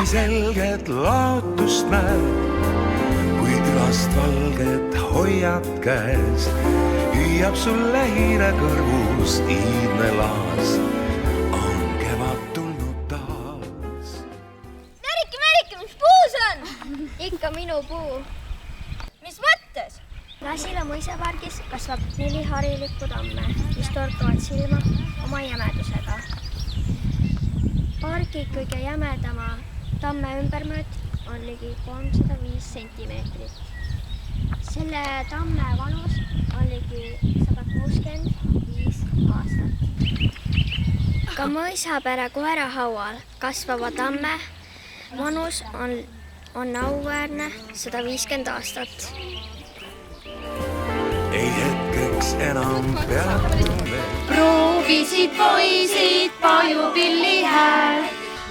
selget laotust näed, kui külast valget hoiad käes, hüüab sulle hiire kõrvus iidne laas. On kevad tulnud taas. Märike, mis puu see on? Ikka minu puu. Mis mõttes? Rasila mõisapargis kasvab 4 harilikku tamme, mis torkavad silma oma jämedusega. Pargi kõige jämedama tamme ümbermõõt on ligi 305 sentimeetrit. Selle tamme vanus on ligi 165 aastat. Ka mõisapere koerahaual kasvava tamme vanus on auväärne 150 aastat. Ei hetkeks enam peatume. Proovisid poisid pajupilli hääl,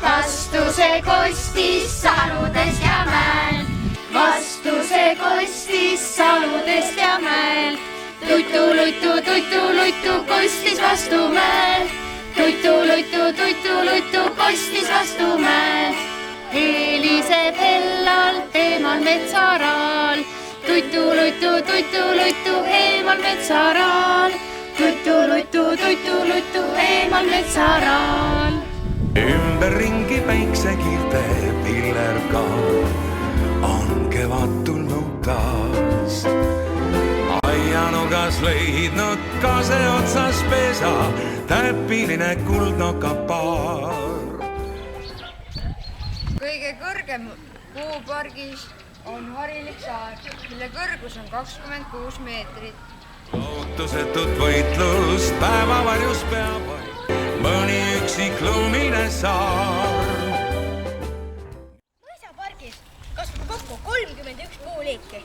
vastu see kostis saludest ja mäel. Vastu see kostis saludest ja mäel. Tutu, lutu, kostis vastu mäel. Tutu, kostis vastu mäel. Heliseb hellalt teemal metsaraal. Tutu, eemal metsaraal. Tutu, eemal metsaraal. Ümberringi päiksekiirte pillerkaal on kevad tulnud taas. Aianurgas leidnud kase otsas pesa, täpiline kuldnokapaar. Kõige kõrgem puupargis on harilik saar, mille kõrgus on 26 meetrit. Lootusetut võitlust päevavarjus peab vaid mõni üksik lumine saar. Mõisapargis kasvab kokku 31 puuliiki.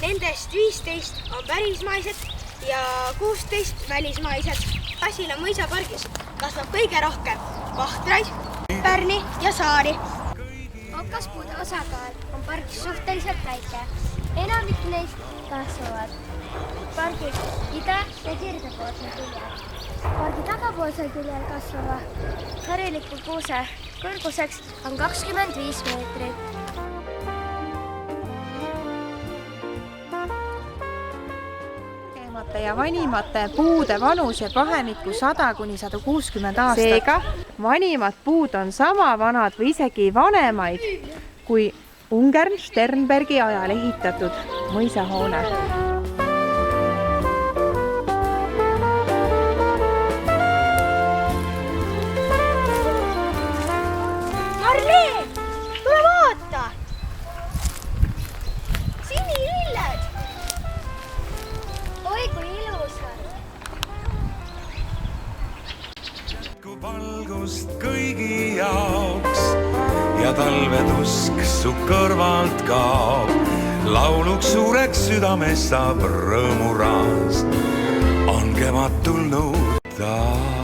Nendest 15 on pärismaised ja 16 välismaised. Rasila mõisapargis kasvab kõige rohkem vahtraid, pärni ja saari. Okaspuude osakaal on pargis suhteliselt väike. Enamik neist kasvavad pargi ida- ja kirdepoolsel küljel. Pargi tagapoolsel küljel kasvava hariliku kuuse kõrguseks on 25 meetrit. Ja vanimate puude vanus jääb vahemikku 100 kuni 160 aastat. Seega vanimad puud on sama vanad või isegi vanemaid kui Ungern Sternbergi ajal ehitatud mõisahoone. Marleen, tule vaata! Sinililled! Oi, kui ilusad! Valgust kõigi jaoks ja talvetusk su kõrvalt kaob. Lauluks suureks südames saab rõõmuraas. On kevad tulnud taas.